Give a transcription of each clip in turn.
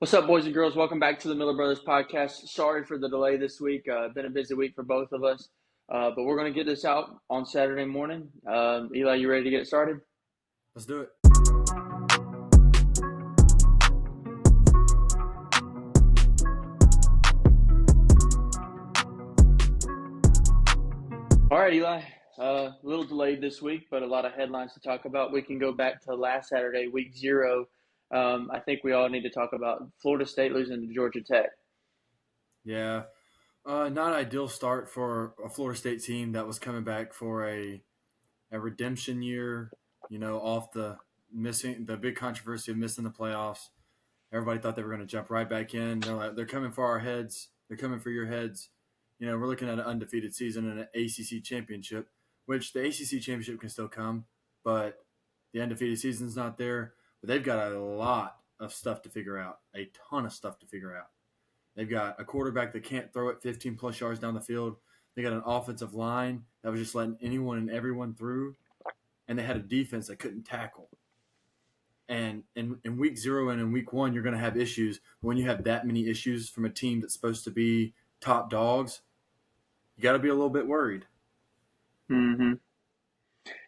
What's up, boys and girls? Welcome back to the Miller Brothers podcast. Sorry for the delay this week. Been a busy week for both of us, but we're going to get this out on Saturday morning. Eli, you ready to get started? Let's do it. All right, Eli. A little delayed this week, but a lot of headlines to talk about. We can go back to last Saturday, week 0. I think we all need to talk about Florida State losing to Georgia Tech. Yeah. Not ideal start for a Florida State team that was coming back for a redemption year, off the big controversy of missing the playoffs. Everybody thought they were going to jump right back in. They're coming for our heads. They're coming for your heads. We're looking at an undefeated season and an ACC championship, which the ACC championship can still come, but the undefeated season's not there. But they've got a lot of stuff to figure out, a ton of stuff to figure out. They've got a quarterback that can't throw it 15-plus yards down the field. They got an offensive line that was just letting anyone and everyone through. And they had a defense that couldn't tackle. And in week 0 and in week 1, you're going to have issues. But when you have that many issues from a team that's supposed to be top dogs, you got to be a little bit worried. Mm-hmm.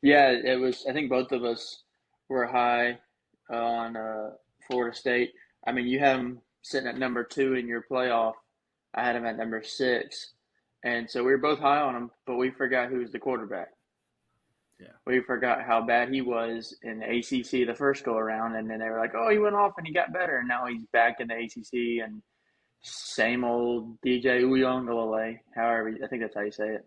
Yeah, it was. I think both of us were high on Florida State. I mean, you have them sitting at number 2 in your playoff. I had them at number 6, and so we were both high on them, but we forgot who was the quarterback. Yeah. We forgot how bad he was in the ACC the first go around, and then they were like, "Oh, he went off and he got better, and now he's back in the ACC and same old DJ Uyunglele, however I think that's how you say it."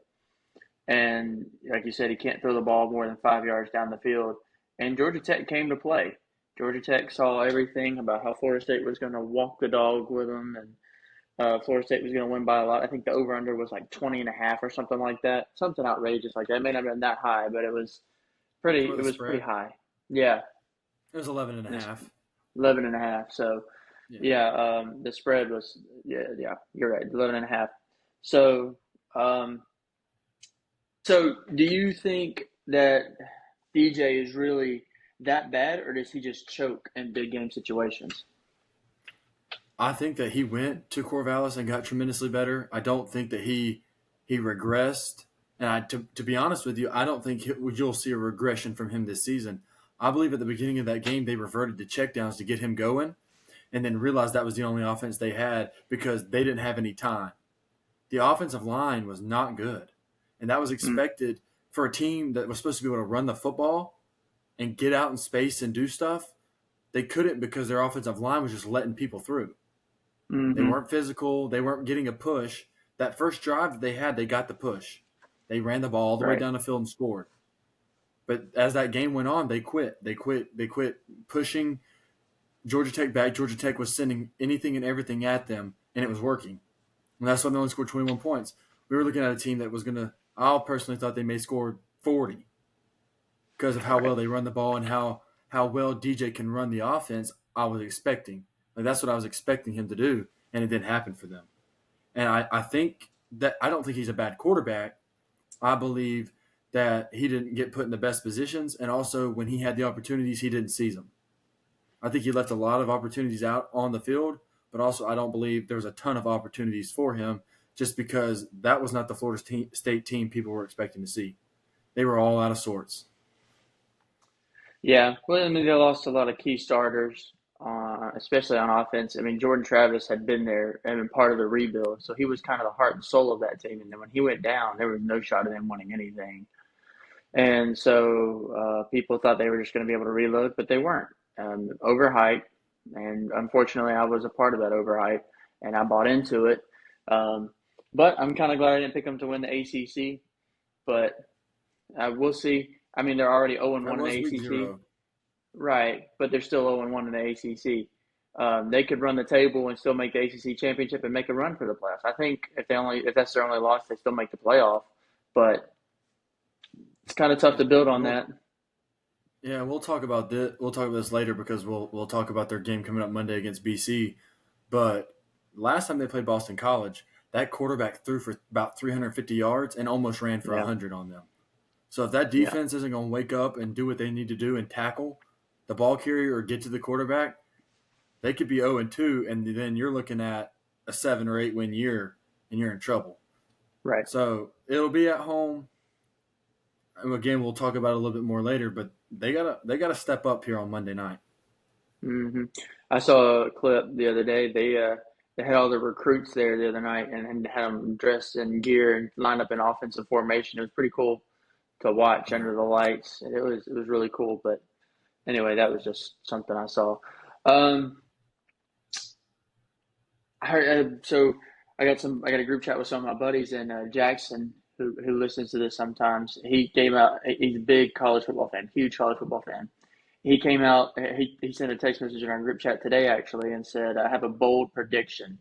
And like you said, he can't throw the ball more than 5 yards down the field. And Georgia Tech came to play. Georgia Tech saw everything about how Florida State was going to walk the dog with them, and Florida State was going to win by a lot. I think the over-under was like 20.5 or something like that. Something outrageous like that. It may not have been that high, but it was pretty. For It the was pretty spread, high. Yeah, it was 11 and it a was half. 11.5. So Yeah. yeah, the spread was yeah. You're right, 11.5. So so do you think that DJ is really that bad, or does he just choke in big game situations? I think that he went to Corvallis and got tremendously better. I don't think that he regressed. And to be honest with you, I don't think you'll see a regression from him this season. I believe at the beginning of that game, they reverted to checkdowns to get him going and then realized that was the only offense they had because they didn't have any time. The offensive line was not good. And that was Mm, expected for a team that was supposed to be able to run the football and get out in space and do stuff. They couldn't because their offensive line was just letting people through. They mm-hmm. weren't physical. They weren't getting a push. That first drive that they had, they got the push. They ran the ball all the way Right. down the field and scored. But as that game went on, they quit. They quit pushing Georgia Tech back. Georgia Tech was sending anything and everything at them, and it was working. And that's why they only scored 21 points. We were looking at a team that was going to – I personally thought they may score 40 because of how Right. well they run the ball and how well DJ can run the offense. I was expecting. That's what I was expecting him to do, and it didn't happen for them. And I think that I don't think he's a bad quarterback. I believe that he didn't get put in the best positions, and also when he had the opportunities, he didn't seize them. I think he left a lot of opportunities out on the field, but also I don't believe there was a ton of opportunities for him just because that was not the Florida State team people were expecting to see. They were all out of sorts. Yeah. Well, I mean, they lost a lot of key starters, especially on offense. I mean, Jordan Travis had been there and been part of the rebuild, so he was kind of the heart and soul of that team. And then when he went down, there was no shot of them winning anything. And so people thought they were just going to be able to reload, but they weren't. Overhyped, and unfortunately, I was a part of that overhype, and I bought into it. Um, but I'm kind of glad I didn't pick them to win the ACC. But we'll see. I mean, they're already 0 and That 1 in the was week ACC, 0. right? But they're still 0 and 1 in the ACC. They could run the table and still make the ACC championship and make a run for the playoffs. I think if that's their only loss, they still make the playoff. But it's kind of tough to Yeah, build on we'll that. yeah we'll talk about this. We'll talk about this later because we'll talk about their game coming up Monday against BC. But last time they played Boston College, that quarterback threw for about 350 yards and almost ran for Yeah, 100 on them. So if that yeah. defense isn't going to wake up and do what they need to do and tackle the ball carrier or get to the quarterback, They could be 0-2, and then you're looking at a 7 or 8 win year, and you're in trouble. Right. So it'll be at home. Again, we'll talk about it a little bit more later, but they gotta step up here on Monday night. hmm I saw a clip the other day. They had all the recruits there the other night and had them dressed in gear and lined up in offensive formation. It was pretty cool to watch Yeah. under the lights. It was really cool. But anyway, that was just something I saw. Um, I heard, so I got a group chat with some of my buddies, and Jackson, who listens to this sometimes, he came out. He's a big college football fan, huge college football fan. He came out. He sent a text message in our group chat today actually, and said, "I have a bold prediction."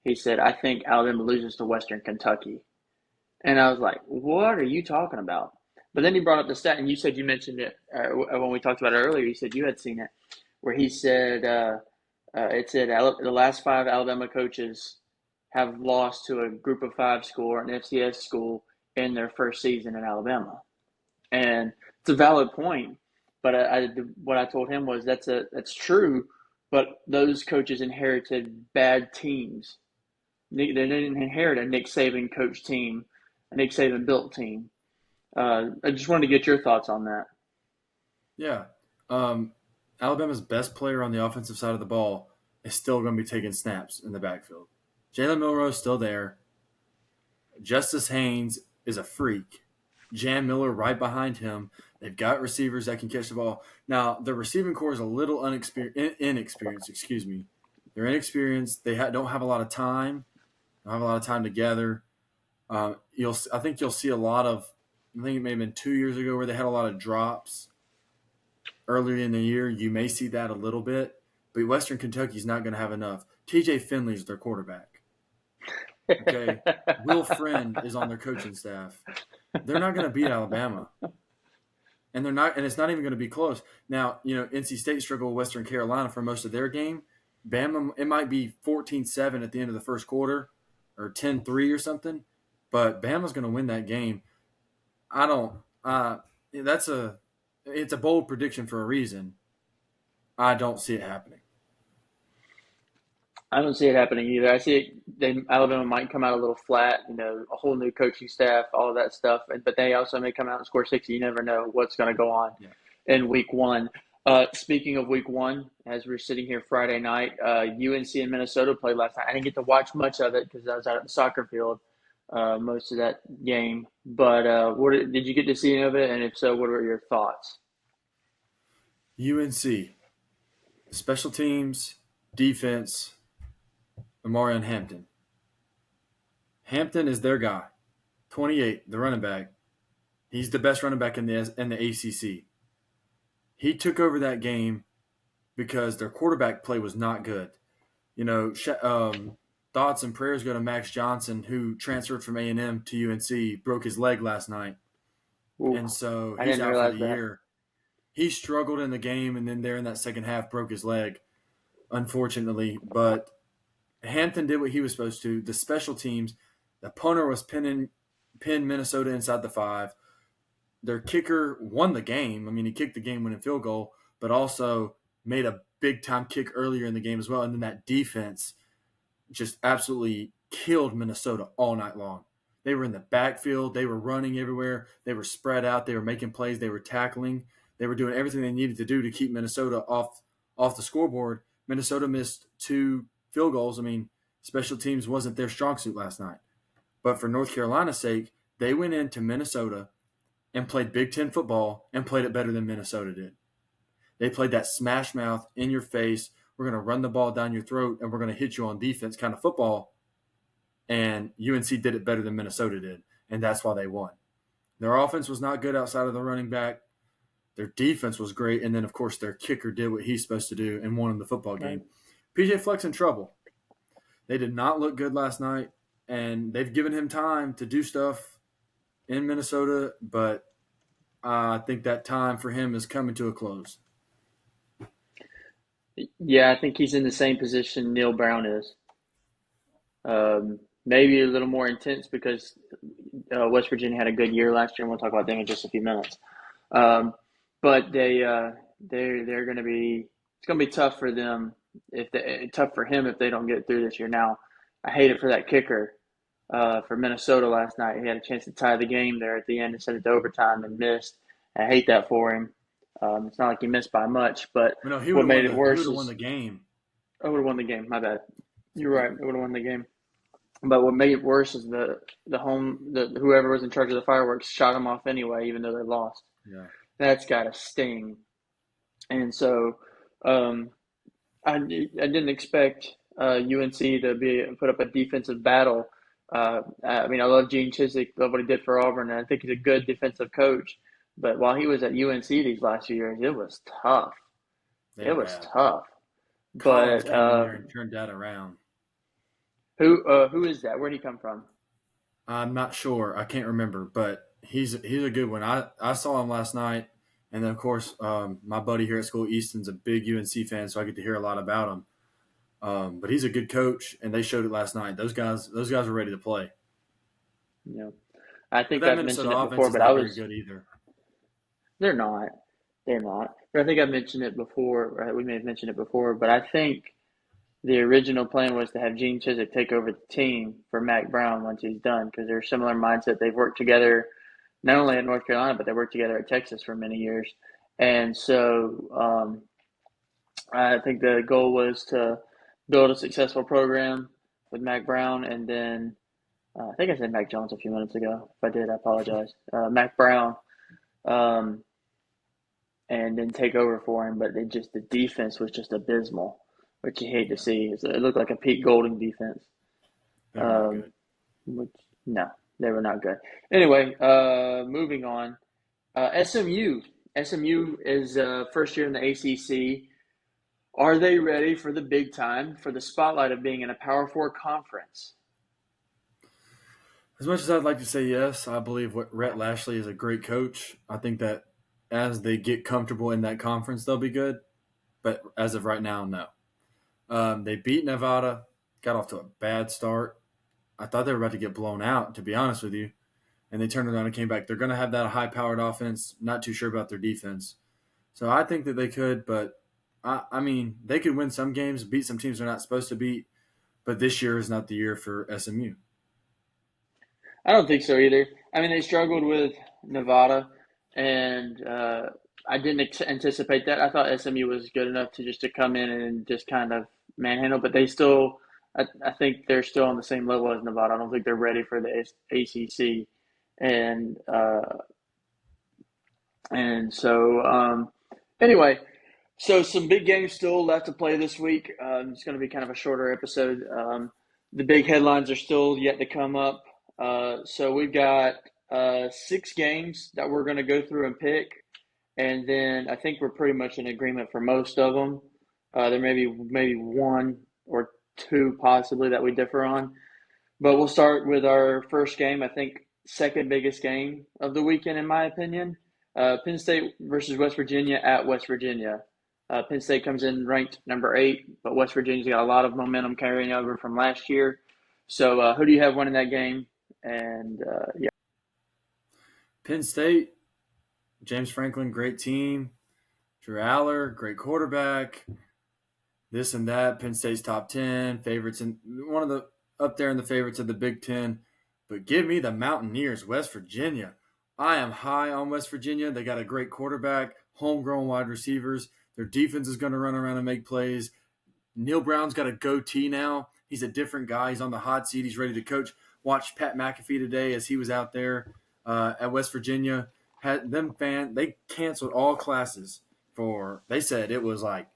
He said, "I think Alabama loses to Western Kentucky," and I was like, "What are you talking about?" But then he brought up the stat, and you said you mentioned it when we talked about it earlier. You said you had seen it, where he said it said the last five Alabama coaches have lost to a Group of Five school or an FCS school in their first season in Alabama, and it's a valid point. But what I told him was that's true, but those coaches inherited bad teams. They didn't inherit a Nick Saban coach team, a Nick Saban built team. I just wanted to get your thoughts on that. Yeah. Um, Alabama's best player on the offensive side of the ball is still going to be taking snaps in the backfield. Jalen Milroe's still there. Justice Haynes is a freak. Jan Miller right behind him. They've got receivers that can catch the ball. Now, the receiving core is a little inexperienced. Excuse me. They're inexperienced. They don't have a lot of time. Don't have a lot of time together. I think you'll see a lot of. I think it may have been 2 years ago where they had a lot of drops earlier in the year. You may see that a little bit, but Western Kentucky's not going to have enough. TJ Finley's their quarterback. Okay, Will Friend is on their coaching staff. They're not going to beat Alabama, and they're not, and it's not even going to be close. Now, NC State struggled with Western Carolina for most of their game. Bama, it might be 14-7 at the end of the first quarter, or 10-3 or something, but Bama's going to win that game. I don't. It's a bold prediction for a reason. I don't see it happening. I don't see it happening either. I see Alabama might come out a little flat, a whole new coaching staff, all of that stuff. But they also may come out and score 60. You never know what's going to go on Yeah. in week one. Speaking of week one, as we're sitting here Friday night, UNC and Minnesota played last night. I didn't get to watch much of it because I was out at the soccer field most of that game. But did you get to see any of it? And if so, what were your thoughts? UNC, special teams, defense, Omarion Hampton. Hampton is their guy. 28, the running back. He's the best running back in the ACC. He took over that game because their quarterback play was not good. Thoughts and prayers go to Max Johnson, who transferred from A&M to UNC, broke his leg last night, Ooh, and so I he's didn't out for realize the that. year. He struggled in the game, and then there in that second half broke his leg, unfortunately. But Hampton did what he was supposed to. The special teams, the punter was pinned Minnesota inside the 5. Their kicker won the game. I mean, he kicked the game-winning field goal, but also made a big-time kick earlier in the game as well. And then that defense just absolutely killed Minnesota all night long. They were in the backfield. They were running everywhere. They were spread out. They were making plays. They were tackling. They were doing everything they needed to do to keep Minnesota off the scoreboard. Minnesota missed 2 field goals. I mean, special teams wasn't their strong suit last night. But for North Carolina's sake, they went into Minnesota and played Big Ten football and played it better than Minnesota did. They played that smash mouth, in your face, we're going to run the ball down your throat and we're going to hit you on defense kind of football. And UNC did it better than Minnesota did, and that's why they won. Their offense was not good outside of the running back. Their defense was great, and then, of course, their kicker did what he's supposed to do and won them the football game. PJ Fleck's in trouble. They did not look good last night, and they've given him time to do stuff in Minnesota, but I think that time for him is coming to a close. Yeah, I think he's in the same position Neil Brown is. Maybe a little more intense because West Virginia had a good year last year, and we'll talk about them in just a few minutes. Um, but they're going to be it's going to be tough for them tough for him if they don't get through this year. Now, I hate it for that kicker for Minnesota last night. He had a chance to tie the game there at the end and send it to overtime and missed. I hate that for him. It's not like he missed by much, but Well, no, he would what have won made it the he would worse have won is the game. I would have won the game. My bad. You're right. I would have won the game. But what made it worse is the whoever was in charge of the fireworks shot them off anyway, even though they lost. Yeah. That's got to sting. And so um, I didn't expect UNC to be put up a defensive battle. I mean, I love Gene Chizik, love what he did for Auburn, and I think he's a good defensive coach. But while he was at UNC these last few years, it was tough. They It were was bad. tough. Collins But came in there and turned that around. who is that? Where'd he come from? I'm not sure. I can't remember, but he's a good one. I saw him last night, and then of course my buddy here at school, Easton's a big UNC fan, so I get to hear a lot about him. But he's a good coach, and they showed it last night. Those guys were ready to play. You know, I But think that I've mentioned Minnesota it offense before, is but I not very was good either. they're not. They're not. But I think I've mentioned it before. Right? We may have mentioned it before, but I think the original plan was to have Gene Chizik take over the team for Mac Brown once he's done because they're a similar mindset. They've worked together not only at North Carolina, but they worked together at Texas for many years. And so I think the goal was to build a successful program with Mac Brown, and then I think I said Mac Jones a few minutes ago. If I did, I apologize. Mac Brown, um, and then take over for him. But the defense was just abysmal, which you hate to Yeah, see. It looked like a Pete Golding defense. they were not Um, good. which no, they were not good. Anyway, moving on. SMU. SMU is first year in the ACC. Are they ready for the big time, for the spotlight of being in a Power Four conference? As much as I'd like to say yes, I believe what Rhett Lashley is a great coach. I think that as they get comfortable in that conference, they'll be good. But as of right now, no. They beat Nevada, got off to a bad start. I thought they were about to get blown out, to be honest with you. And they turned around and came back. They're going to have that high-powered offense. Not too sure about their defense. So I think that they could, but I mean, they could win some games, beat some teams they're not supposed to beat. But this year is not the year for SMU. I don't think so either. I mean, they struggled with Nevada, and I didn't anticipate that. I thought SMU was good enough to come in and just kind of manhandle, but they still, I think they're still on the same level as Nevada. I don't think they're ready for the ACC, and and so anyway, so some big games still left to play this week. It's going to be kind of a shorter episode. The big headlines are still yet to come up. So we've got 6 games that we're going to go through and pick, and then I think we're pretty much in agreement for most of them. There may be maybe one or two possibly that we differ on, but we'll start with our first game. I think second biggest game of the weekend, in my opinion. Penn State versus West Virginia at West Virginia. Penn State comes in ranked number 8, but West Virginia's got a lot of momentum carrying over from last year. So who do you have winning that game? And yeah, Penn State, James Franklin, great team. Drew Aller, great quarterback. This and that. Penn State's top 10 favorites, and one of the up there in the favorites of the Big Ten. But give me the Mountaineers, West Virginia. I am high on West Virginia. They got a great quarterback, homegrown wide receivers. Their defense is going to run around and make plays. Neil Brown's got a goatee now. He's a different guy. He's on the hot seat. He's ready to coach. Watched Pat McAfee today as he was out there at West Virginia. They canceled all classes for. They said it was like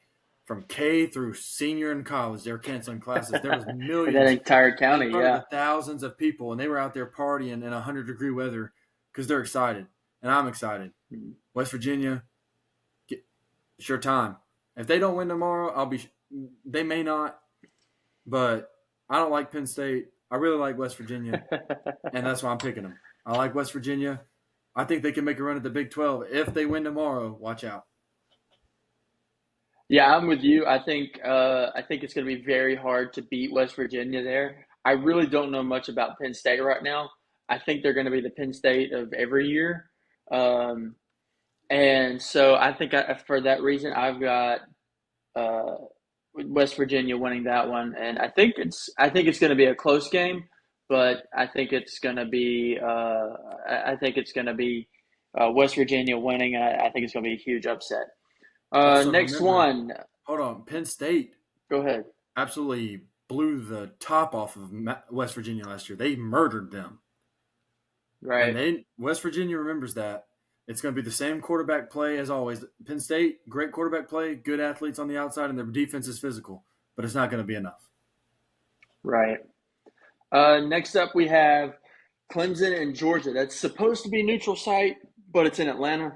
from K through senior in college. They were canceling classes. There was for that millions entire in county, front of yeah. the thousands of people, and they were out there partying in 100-degree weather because they're excited, and I'm excited. West Virginia, it's your time. If they don't win tomorrow, I'll be. They may not, but I don't like Penn State. I really like West Virginia, and that's why I'm picking them. I like West Virginia. I think they can make a run at the Big 12. If they win tomorrow, watch out. Yeah, I'm with you. I think it's going to be very hard to beat West Virginia there. I really don't know much about Penn State right now. I think they're going to be the Penn State of every year. Um, and so I think for that reason, I've got uh, with West Virginia winning that one, and I think it's going to be a close game, but I think it's going to be West Virginia winning, and I think it's going to be a huge upset. Also, Next remember, one, hold on, Penn State go ahead. absolutely blew the top off of West Virginia last year. They murdered them, and Right, West Virginia remembers that. It's going to be the same quarterback play as always. Penn State, great quarterback play, good athletes on the outside, and their defense is physical, but it's not going to be enough. right. Next up, we have Clemson and Georgia. That's supposed to be neutral site, but it's in Atlanta.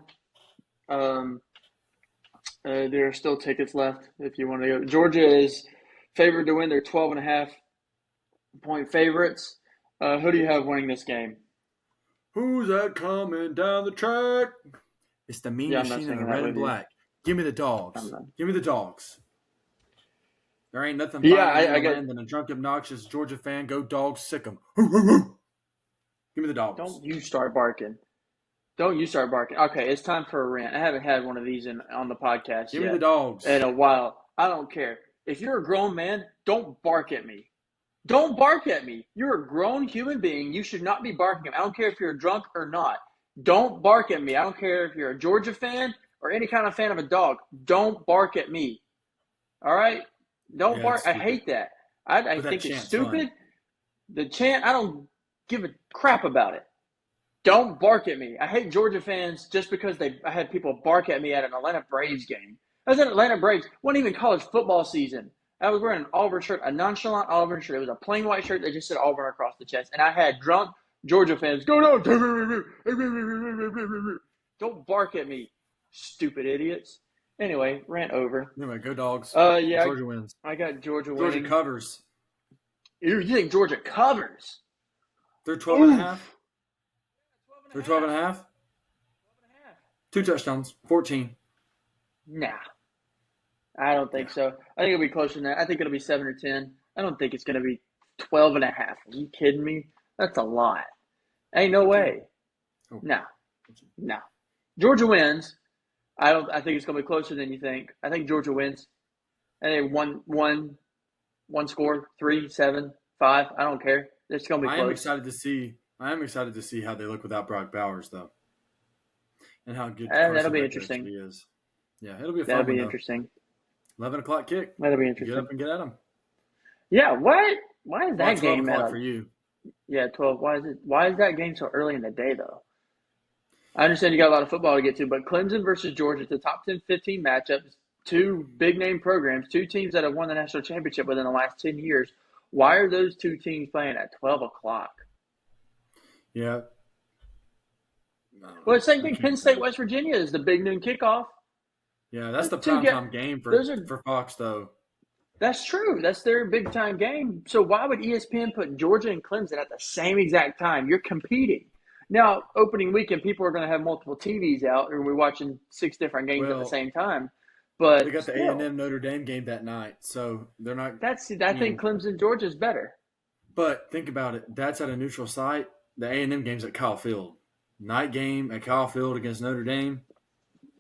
Um, there are still tickets left if you want to go. Georgia is favored to win. They're 12.5 point favorites. Who do you have winning this game? Who's that coming down the track? It's the Mean Yeah, I'm not Machine in the singing that red and with you. black. Give me the I'm dogs. not. Give me the dogs. There ain't nothing Yeah, finer in I the got. land than a drunk, obnoxious Georgia fan. Go dogs, sick 'em. Give me the dogs. Don't you start barking. Don't you start barking. Okay, it's time for a rant. I haven't had one of these on the podcast Give me the yet dogs. in a while. I don't care. If you're a grown man, don't bark at me. Don't bark at me. You're a grown human being. You should not be barking at me. I don't care if you're drunk or not. Don't bark at me. I don't care if you're a Georgia fan or any kind of fan of a dog. Don't bark at me. All right? Don't Yeah, it's bark. I stupid. hate that. I But that think it's chant's fun. stupid. The chant, I don't give a crap about it. Don't bark at me. I hate Georgia fans just because I had people bark at me at an Atlanta Braves game. I was at Atlanta Braves. It wasn't even college football season. I was wearing an Auburn shirt, a nonchalant Auburn shirt. It was a plain white shirt that just said Auburn across the chest. And I had drunk Georgia fans go, no, don't bark at me, stupid idiots. Anyway, rant over. Anyway, go dogs. Yeah, Georgia wins. I got Georgia Georgia winning. covers. You think Georgia covers? They're 12 and a Oof. half. They're 12 and a half. 2 touchdowns. 14. Nah, I don't think Yeah. so. I think it'll be closer than that. I think it'll be 7 or 10. I don't think it's going to be 12 and a half. Are you kidding me? That's a lot. Ain't no way. Oh. No. No. Georgia wins. I think it's going to be closer than you think. I think Georgia wins. I think one score, 3, 7, 5. I don't care. It's going to be I am close. excited to see how they look without Brock Bowers, though, and how good That'll be Carson Beck interesting. actually is. Yeah, it'll be a fun That'll be one, though. interesting. 11 o'clock kick. That'll be Get interesting. up and get at them. Yeah. What? Why is Well, that 12 game o'clock at for you. 12? Why is that game so early in the day though? I understand you got a lot of football to get to, but Clemson versus Georgia, it's a top 10, 15 matchup. Two big name programs, two teams that have won the national championship within the last 10 years. Why are those two teams playing at 12 o'clock? Yeah. Well, it's the same thing. Penn State, West Virginia is the big noon kickoff. Yeah, that's the Two get- primetime game those are- for Fox, though. That's true. That's their big time game. So why would ESPN put Georgia and Clemson at the same exact time? You're competing. Now, opening weekend, people are going to have multiple TVs out, and we're watching 6 different games at the Well, same time. But They got the still, A&M Notre Dame game that night, so they're not. I think Clemson Georgia's better. But think about it. That's at a neutral site. The A&M game's at Kyle Field. Night game at Kyle Field against Notre Dame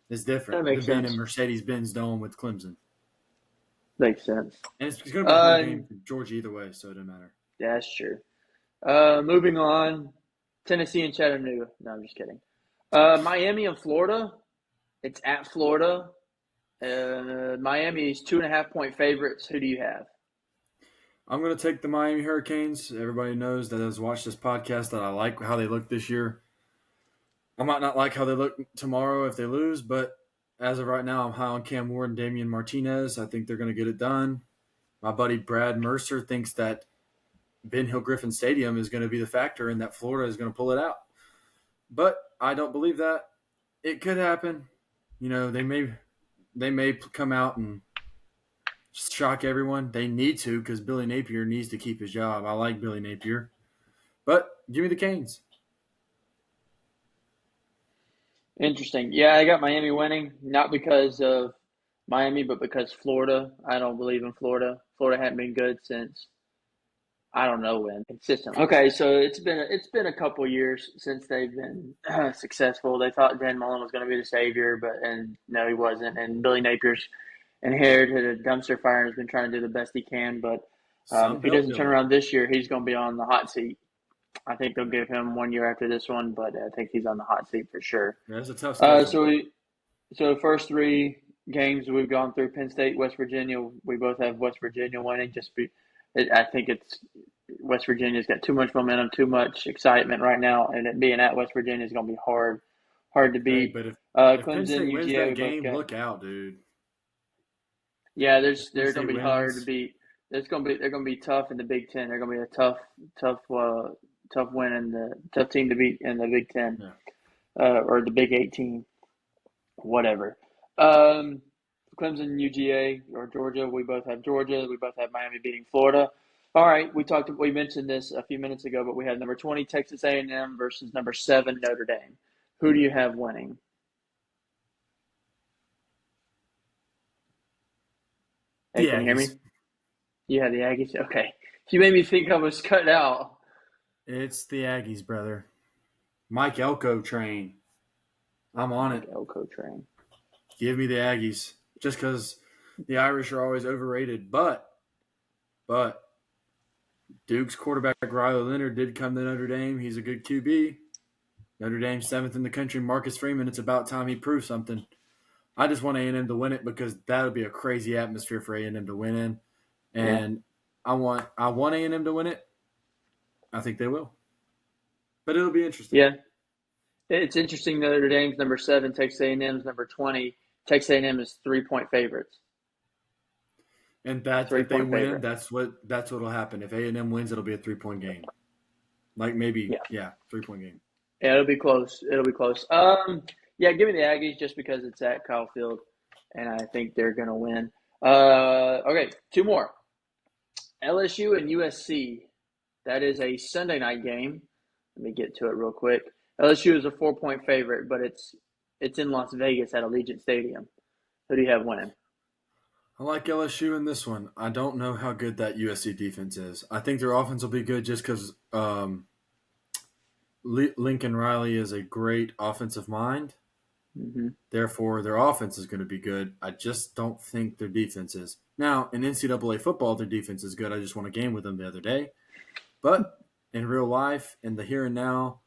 is different That makes than being sense. in Mercedes-Benz Dome with Clemson. Makes sense. And it's going to be a home game for Georgia either way, so it doesn't matter. Yeah, that's true. Moving on, Tennessee and Chattanooga. No, I'm just kidding. Miami and Florida. It's at Florida. Miami's 2.5 point favorites. Who do you have? I'm going to take the Miami Hurricanes. Everybody knows that has watched this podcast that I like how they look this year. I might not like how they look tomorrow if they lose, but as of right now, I'm high on Cam Ward and Damian Martinez. I think they're going to get it done. My buddy Brad Mercer thinks that Ben Hill Griffin Stadium is going to be the factor and that Florida is going to pull it out. But I don't believe that. It could happen. You know, they may come out and shock everyone. They need to because Billy Napier needs to keep his job. I like Billy Napier. But give me the Canes. Interesting. Yeah, I got Miami winning, not because of Miami, but because Florida. I don't believe in Florida. Florida hadn't been good since I don't know when consistently. Okay, so it's been a couple years since they've been successful. They thought Dan Mullen was going to be the savior, and no, he wasn't. And Billy Napier's inherited a dumpster fire and has been trying to do the best he can. But if Sun he Belt doesn't turn Dillon. around this year, he's going to be on the hot seat. I think they'll give him 1 year after this one, but I think he's on the hot seat for sure. Yeah, it's a tough Uh, schedule. so we so the first three games we've gone through Penn State, West Virginia. We both have West Virginia winning. I think it's West Virginia's got too much momentum, too much excitement right now, and it being at West Virginia is going to be hard to Hey, beat. but if Penn Clemson, State wins UGA, that we both game, got. look out, dude. Yeah, If Penn they're going State to be hard to wins, beat. They're going to be tough in the Big Ten. They're going to be a tough win and the tough team to beat in the Big Ten, yeah. or the Big 18, whatever. Um, Clemson, UGA, or Georgia. We both have Georgia. We both have Miami beating Florida. All right, we mentioned this a few minutes ago, but we had number 20 Texas A&M versus number 7 Notre Dame. Who do you have winning? Hey, The can you hear me? Aggies. You have the Aggies. Okay, you made me think I was cut out. It's the Aggies, brother. Mike Elko train. I'm on it. Mike Elko train. Give me the Aggies. Just because the Irish are always overrated. But Duke's quarterback Riley Leonard did come to Notre Dame. He's a good QB. Notre Dame 7th in the country. Marcus Freeman, it's about time he proves something. I just want A&M to win it because that would be a crazy atmosphere for A&M to win in. Yeah, And I want A&M to win it. I think they will. But it'll be interesting. yeah. It's interesting. Notre Dame's number 7, Texas A&M's number 20. Texas A&M is 3-point favorites. And that Three if they point win, favorite. what'll happen. If A&M wins, it'll be a 3-point game. Like maybe, Yeah. yeah, 3-point game. Yeah, it'll be close. It'll be close. Yeah, give me the Aggies just because it's at Kyle Field, and I think they're gonna win. Okay, two more. LSU and USC. That is a Sunday night game. Let me get to it real quick. LSU is a 4-point favorite, but it's in Las Vegas at Allegiant Stadium. Who do you have winning? I like LSU in this one. I don't know how good that USC defense is. I think their offense will be good just because Lincoln Riley is a great offensive mind. Mm-hmm. Therefore, their offense is going to be good. I just don't think their defense is. Now, in NCAA football, their defense is good. I just won a game with them the other day. But in real life, in the here and now,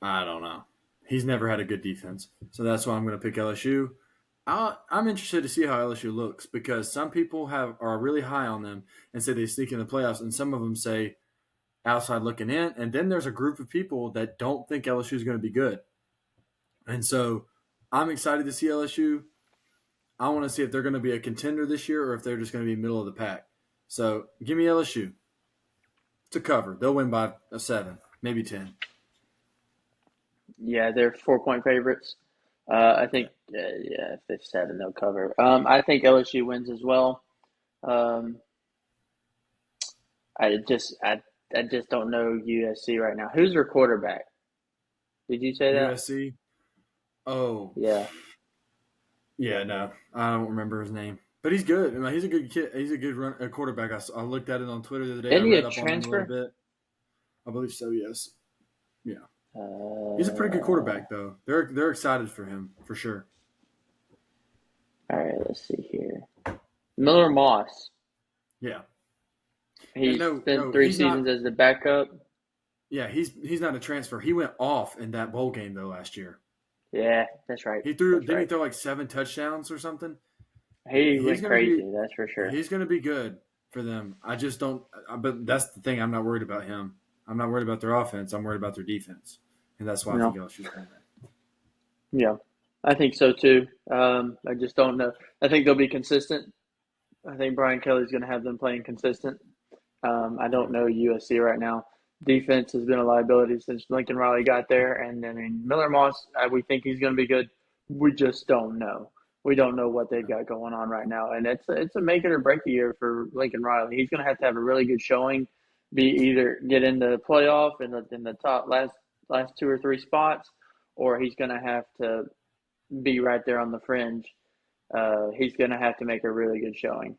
I don't know. He's never had a good defense. So that's why I'm going to pick LSU. I'm interested to see how LSU looks because some people are really high on them and say they sneak in the playoffs, and some of them say outside looking in. And then there's a group of people that don't think LSU is going to be good. And so I'm excited to see LSU. I want to see if they're going to be a contender this year or if they're just going to be middle of the pack. So give me LSU to cover. They'll win by a 7, maybe 10. Yeah, they're 4-point favorites. I Yeah. think, yeah, if they're 7, they'll cover. I think LSU wins as well. Um, I just don't know USC right now. Who's their quarterback? Did you say that? USC. Oh, Yeah. yeah, no, I don't remember his name, but he's good. I mean, he's a good kid. He's a good quarterback. I looked at it on Twitter the other day. I Isn't he a read up on him a little transfer? bit. I believe so. Yes. Yeah, he's a pretty good All quarterback, though. They're excited for him for sure. right, let's see here. Miller Moss. Yeah, and He spent no, three he's not. seasons as the backup. Yeah, he's not a transfer. He went off in that bowl game though last year. Yeah, that's right. He threw. That's Didn't he right. throw like 7 touchdowns or something? He He's went gonna be. crazy, that's for sure. He's gonna be good for them. I just don't. But that's the thing. I'm not worried about him. I'm not worried about their offense. I'm worried about their defense, and that's why I think No. LSU's going to. Yeah. I think so too. I just don't know. I think they'll be consistent. I think Brian Kelly's going to have them playing consistent. I Yeah. don't know USC right now. Defense has been a liability since Lincoln Riley got there, and I mean Miller Moss. We think he's going to be good. We just don't know. We don't know what they've got going on right now, and it's a make it or break a year for Lincoln Riley. He's going to have a really good showing, be either get in the playoff in the top last 2 or 3 spots, or he's going to have to be right there on the fringe. He's going to have to make a really good showing.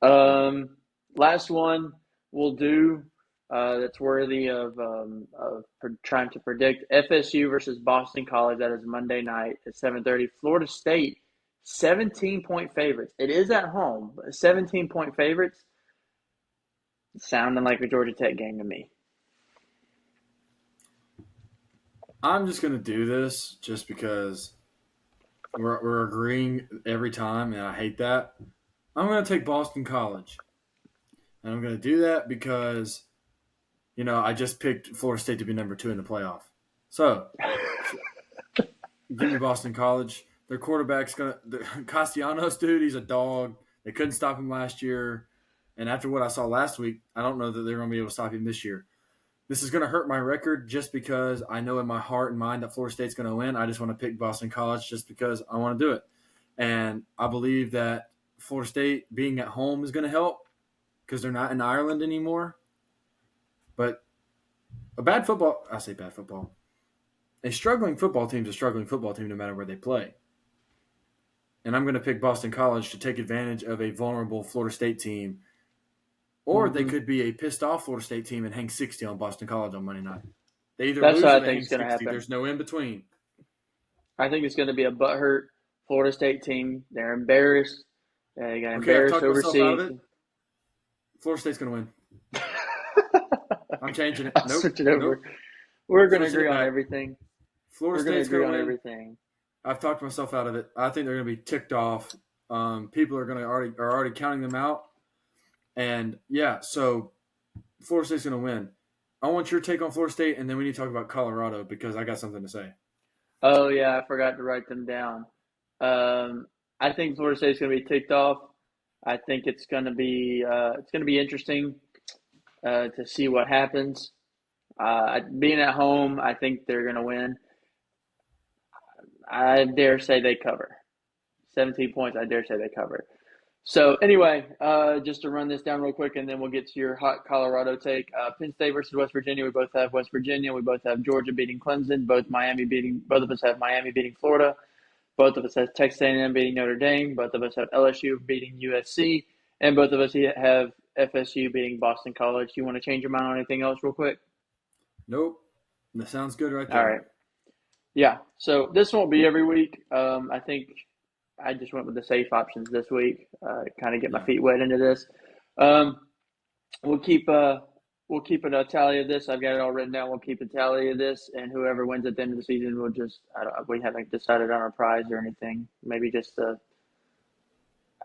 Yeah. Um, Last one we'll do that's worthy of trying to predict FSU versus Boston College. That is Monday night at 7:30. Florida State 17-point favorites. It is at home, but 17-point favorites sounding like a Georgia Tech game to me. I'm just going to do this just because we're agreeing every time, and I hate that. I'm going to take Boston College. And I'm going to do that because, I just picked Florida State to be number 2 in the playoff. So, give me Boston College. Their quarterback's going to – Castellanos, dude, he's a dog. They couldn't stop him last year. And after what I saw last week, I don't know that they're going to be able to stop him this year. This is going to hurt my record just because I know in my heart and mind that Florida State's going to win. I just want to pick Boston College just because I want to do it. And I believe that Florida State being at home is going to help because they're not in Ireland anymore. But a struggling football team is a struggling football team no matter where they play. And I'm going to pick Boston College to take advantage of a vulnerable Florida State team. Or they could be a pissed-off Florida State team and hang 60 on Boston College on Monday night. They either That's lose what or I they think hang is going to 60. happen. There's no in-between. I think it's going to be a butthurt Florida State team. They're embarrassed. They got embarrassed overseas. Florida State's going to win. I'm changing it. I'll switch it over. Nope. We're going to agree on everything. Florida State's going to win. Everything. I've talked myself out of it. I think they're going to be ticked off. People are already counting them out. And, yeah, so Florida State's going to win. I want your take on Florida State, and then we need to talk about Colorado because I got something to say. Oh, yeah, I forgot to write them down. I think Florida State's going to be ticked off. I think it's going to be interesting to see what happens. Being at home, I think they're going to win. I dare say they cover. 17 points, I dare say they cover. So anyway, just to run this down real quick, and then we'll get to your hot Colorado take. Penn State versus West Virginia. We both have West Virginia. We both have Georgia beating Clemson. Both of us have Miami beating Florida. Both of us have Texas A&M beating Notre Dame. Both of us have LSU beating USC, and both of us have FSU beating Boston College. You want to change your mind on anything else real quick? Nope. That sounds good right there. All right. Yeah. So this won't be every week. I think I just went with the safe options this week, kind of get my feet wet into this. We'll keep a tally of this. I've got it all written down. We'll keep a tally of this, and whoever wins at the end of the season will just we haven't decided on a prize or anything. Maybe just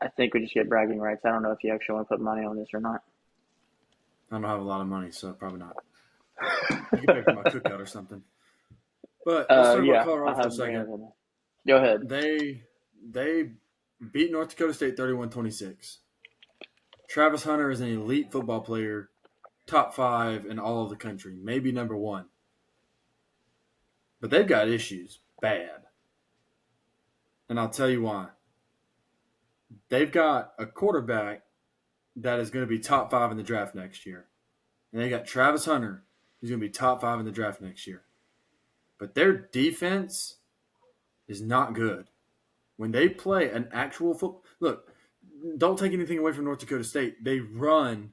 I think we just get bragging rights. I don't know if you actually want to put money on this or not. I don't have a lot of money, so probably not. You can pay for my cookout or something. But let's talk about Colorado for a second. Go ahead. They beat North Dakota State 31-26. Travis Hunter is an elite football player, top 5 in all of the country, maybe number 1. But they've got issues, bad. And I'll tell you why. They've got a quarterback that is going to be top 5 in the draft next year. And they got Travis Hunter, who's going to be top 5 in the draft next year. But their defense is not good. When they play an actual football – look, don't take anything away from North Dakota State. They run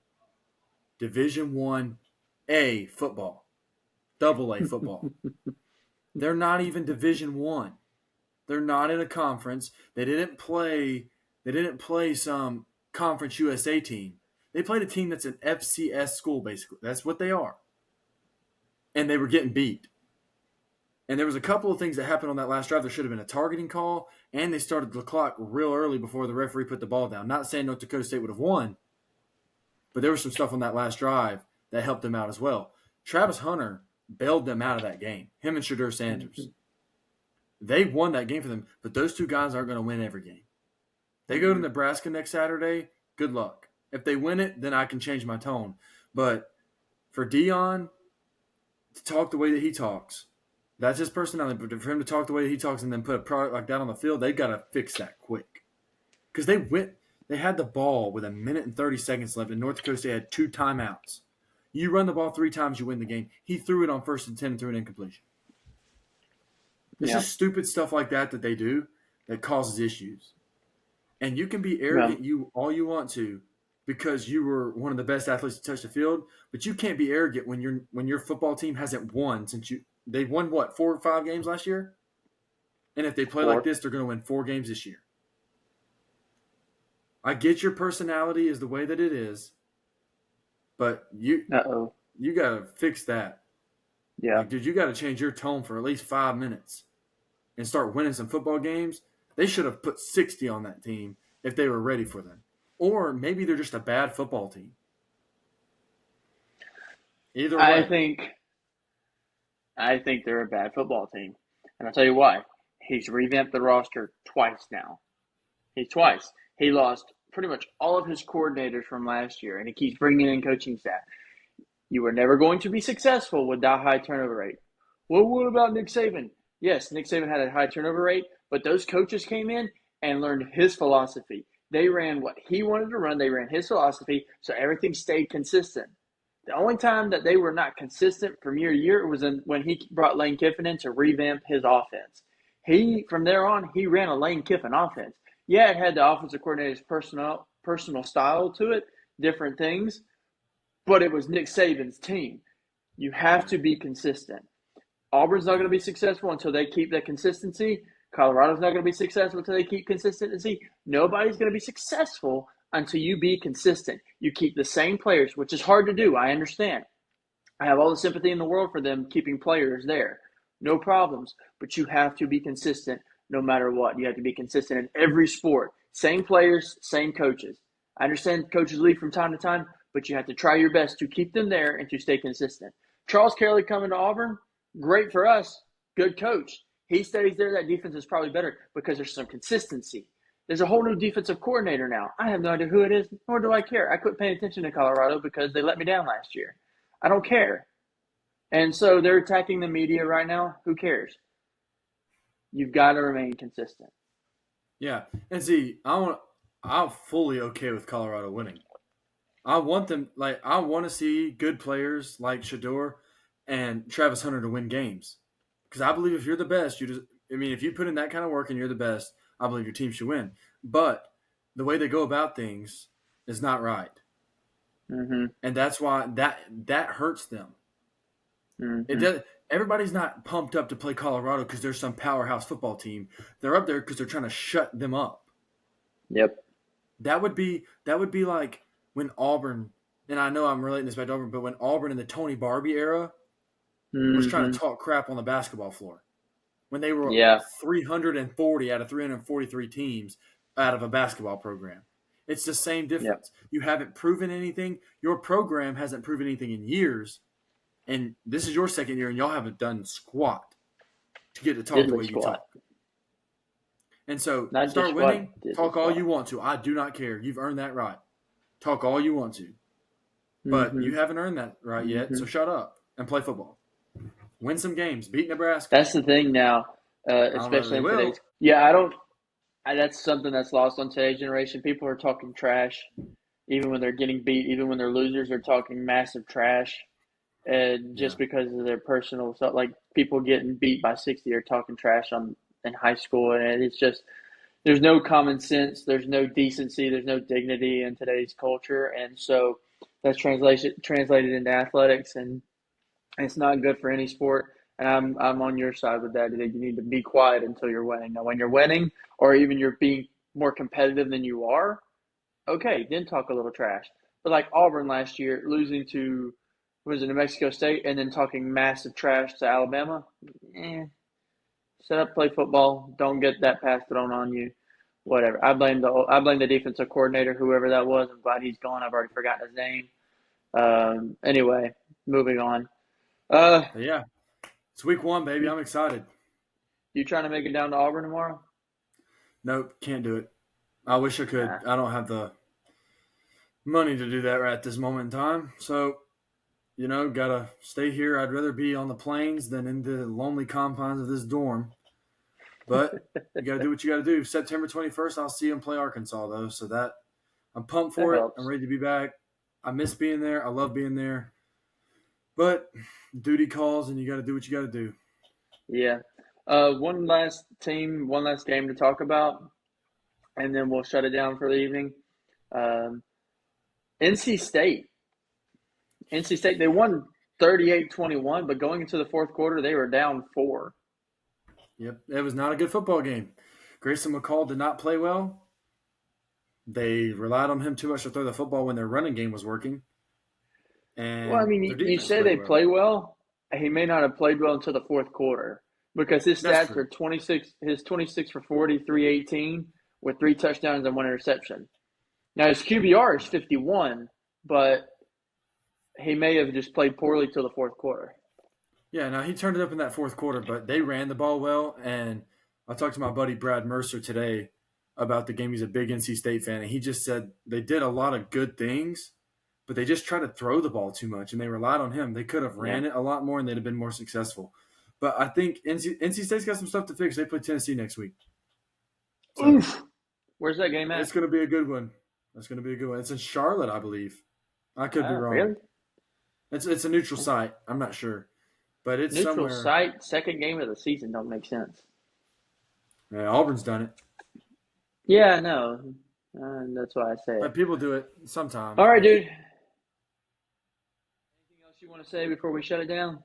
Division I-A football, AA football. They're not even Division I. They're not in a conference. They didn't play some Conference USA team. They played a team that's an FCS school, basically. That's what they are. And they were getting beat. And there was a couple of things that happened on that last drive. There should have been a targeting call, and they started the clock real early before the referee put the ball down. Not saying North Dakota State would have won, but there was some stuff on that last drive that helped them out as well. Travis Hunter bailed them out of that game, him and Shedeur Sanders. They won that game for them, but those two guys aren't going to win every game. They go to Nebraska next Saturday, good luck. If they win it, then I can change my tone. But for Deion to talk the way that he talks, that's his personality. But for him to talk the way that he talks and then put a product like that on the field, they've got to fix that quick. Because they had the ball with 1 minute and 30 seconds left, and North Dakota State had 2 timeouts. You run the ball 3 times, you win the game. He threw it on 1st and 10 and threw an incompletion. It's just stupid stuff like that they do that causes issues. And you can be arrogant all you want to because you were one of the best athletes to touch the field, but you can't be arrogant when your football team hasn't won since they've won 4 or 5 games last year? And if they play like this, they're going to win 4 games this year. I get your personality is the way that it is, but Uh-oh. you got to fix that. Yeah. Like, dude, you got to change your tone for at least 5 minutes and start winning some football games. They should have put 60 on that team if they were ready for them. Or maybe they're just a bad football team. Either I way. think I think they're a bad football team. And I'll tell you why. He's revamped the roster twice now. He's twice. He lost pretty much all of his coordinators from last year, and he keeps bringing in coaching staff. You were never going to be successful with that high turnover rate. Well, what about Nick Saban? Yes, Nick Saban had a high turnover rate, but those coaches came in and learned his philosophy. They ran what he wanted to run. They ran his philosophy, so everything stayed consistent. The only time that they were not consistent from year to year was when he brought Lane Kiffin in to revamp his offense. From there on, he ran a Lane Kiffin offense. Yeah, it had the offensive coordinator's personal style to it, different things, but it was Nick Saban's team. You have to be consistent. Auburn's not going to be successful until they keep that consistency. Colorado's not going to be successful until they keep consistency. Nobody's going to be successful until you be consistent. You keep the same players, which is hard to do. I understand. I have all the sympathy in the world for them keeping players there. No problems. But you have to be consistent no matter what. You have to be consistent in every sport. Same players, same coaches. I understand coaches leave from time to time, but you have to try your best to keep them there and to stay consistent. Charles Kelly coming to Auburn, great for us. Good coach. He stays there. That defense is probably better because there's some consistency. There's a whole new defensive coordinator now. I have no idea who it is, nor do I care. I quit paying attention to Colorado because they let me down last year. I don't care. And so they're attacking the media right now. Who cares? You've got to remain consistent. Yeah. And see, I'm fully okay with Colorado winning. I want them I want to see good players like Shador and Travis Hunter to win games. Because I believe if you're the best, if you put in that kind of work and you're the best, I believe your team should win. But the way they go about things is not right. Mm-hmm. And that's why that hurts them. Mm-hmm. It does. Everybody's not pumped up to play Colorado because there's some powerhouse football team. They're up there because they're trying to shut them up. Yep. That would be like when Auburn, and I know I'm relating this back to Auburn, but when Auburn in the Tony Barbie era was trying to talk crap on the basketball floor. When they were 340 out of 343 teams out of a basketball program. It's the same difference. Yep. You haven't proven anything. Your program hasn't proven anything in years. And this is your second year, and y'all haven't done squat to get to talk the way you talk. And so start winning, talk all you want to. I do not care. You've earned that right. Talk all you want to. But you haven't earned that right yet, so shut up and play football. Win some games. Beat Nebraska. That's the thing now, especially in today's. Yeah, I don't. That's something that's lost on today's generation. People are talking trash, even when they're getting beat, even when they're losers. They're talking massive trash, and just because of their personal stuff. Like people getting beat by 60 are talking trash in high school, and it's just there's no common sense, there's no decency, there's no dignity in today's culture, and so that's translated into athletics, and it's not good for any sport. And I'm on your side with that. You need to be quiet until you're winning. Now, when you're winning, or even you're being more competitive than you are, okay, then talk a little trash. But like Auburn last year, losing to New Mexico State, and then talking massive trash to Alabama. Set up, play football. Don't get that pass thrown on you. Whatever. I blame the defensive coordinator, whoever that was. I'm glad he's gone. I've already forgotten his name. Anyway, moving on. Yeah, it's week 1, baby. I'm excited. You trying to make it down to Auburn tomorrow? Nope, can't do it. I wish I could. I don't have the money to do that right at this moment in time. So, gotta stay here. I'd rather be on the plains than in the lonely confines of this dorm. But you gotta do what you gotta do. September 21st, I'll see them play Arkansas, though. So that I'm pumped for it. I'm ready to be back. I miss being there. I love being there. But duty calls, and you got to do what you got to do. Yeah. One last game to talk about, and then we'll shut it down for the evening. NC State. They won 38-21, but going into the fourth quarter, they were down 4. Yep, it was not a good football game. Grayson McCall did not play well. They relied on him too much to throw the football when their running game was working, Well, I and mean, their you defense say played they well. play well. He may not have played well until the fourth quarter because his That's stats true. are 26. His 26 for 40, 318 with 3 touchdowns and 1 interception. Now his QBR is 51, but he may have just played poorly till the fourth quarter. Yeah, now he turned it up in that fourth quarter, but they ran the ball well. And I talked to my buddy Brad Mercer today about the game. He's a big NC State fan, and he just said they did a lot of good things, but they just tried to throw the ball too much, and they relied on him. They could have Yeah. ran it a lot more, and they'd have been more successful. But I think NC State's got some stuff to fix. They play Tennessee next week, so Oof. Where's that game at? it's going to be a good one. That's going to be a good one. It's in Charlotte, I believe. I could be wrong. Really? It's a neutral site. I'm not sure, but it's Neutral somewhere. site, second game of the season don't make sense. Yeah, Auburn's done it. Yeah, no. That's why I say it. But people do it sometimes. All right, dude. Anything else you want to say before we shut it down?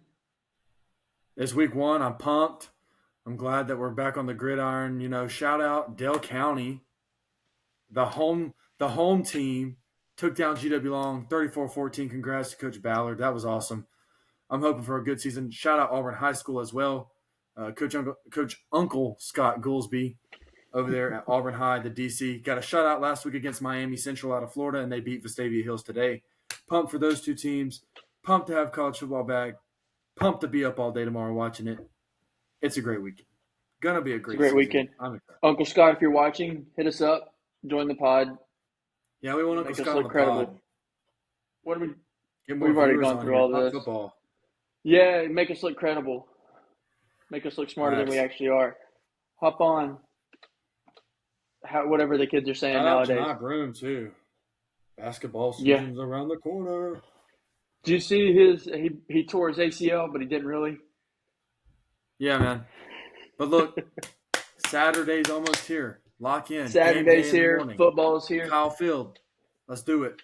It's week one. I'm pumped. I'm glad that we're back on the gridiron. Shout out Dale County. The home team took down GW Long 34-14. Congrats to Coach Ballard. That was awesome. I'm hoping for a good season. Shout out Auburn High School as well. Coach Uncle Scott Goolsby over there at Auburn High, the DC. Got a shutout last week against Miami Central out of Florida, and they beat Vestavia Hills today. Pumped for those two teams. Pumped to have college football back. Pumped to be up all day tomorrow watching it. It's a great weekend. Gonna be a It's a great great season. weekend. I'm excited. Uncle Scott, if you're watching, hit us up. Join the pod. Yeah, we want Uncle Make us Scott on look the credible. pod. What do we? Get more We've already viewers gone on through here. all Talk this. football. Yeah, make us look credible. Make us look smarter than we Facts. actually are. Hop on. Whatever the kids are saying Shout out to nowadays. my Broom too. Basketball Yeah. season's around the corner. Did you see his? He tore his ACL, but he didn't really. Yeah, man. But look, Saturday's almost here. Lock in. Saturday's Game day in the here. morning. Football's here. Kyle Field. Let's do it.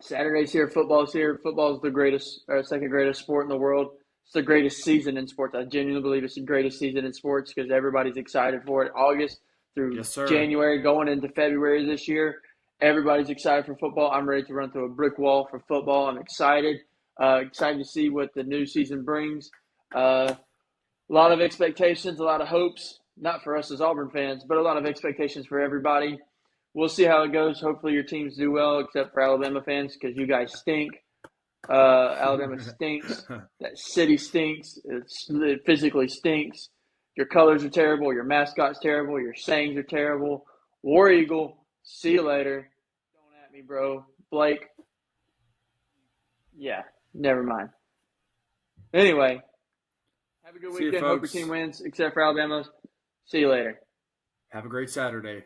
Saturday's here. Football's here. Football's the greatest, or second greatest sport in the world. It's the greatest season in sports. I genuinely believe it's the greatest season in sports because everybody's excited for it. August through Yes, sir. January, going into February this year, everybody's excited for football. I'm ready to run through a brick wall for football. I'm excited. Excited to see what the new season brings. A lot of expectations, a lot of hopes, not for us as Auburn fans, but a lot of expectations for everybody. We'll see how it goes. Hopefully your teams do well, except for Alabama fans, because you guys stink. Alabama stinks. That city stinks. It physically stinks. Your colors are terrible. Your mascot's terrible. Your sayings are terrible. War Eagle, see you later. Don't at me, bro. Blake. Yeah, never mind. Anyway, have a good See you, weekend. Hope your folks. team wins, except for Alabama. See you later. Have a great Saturday.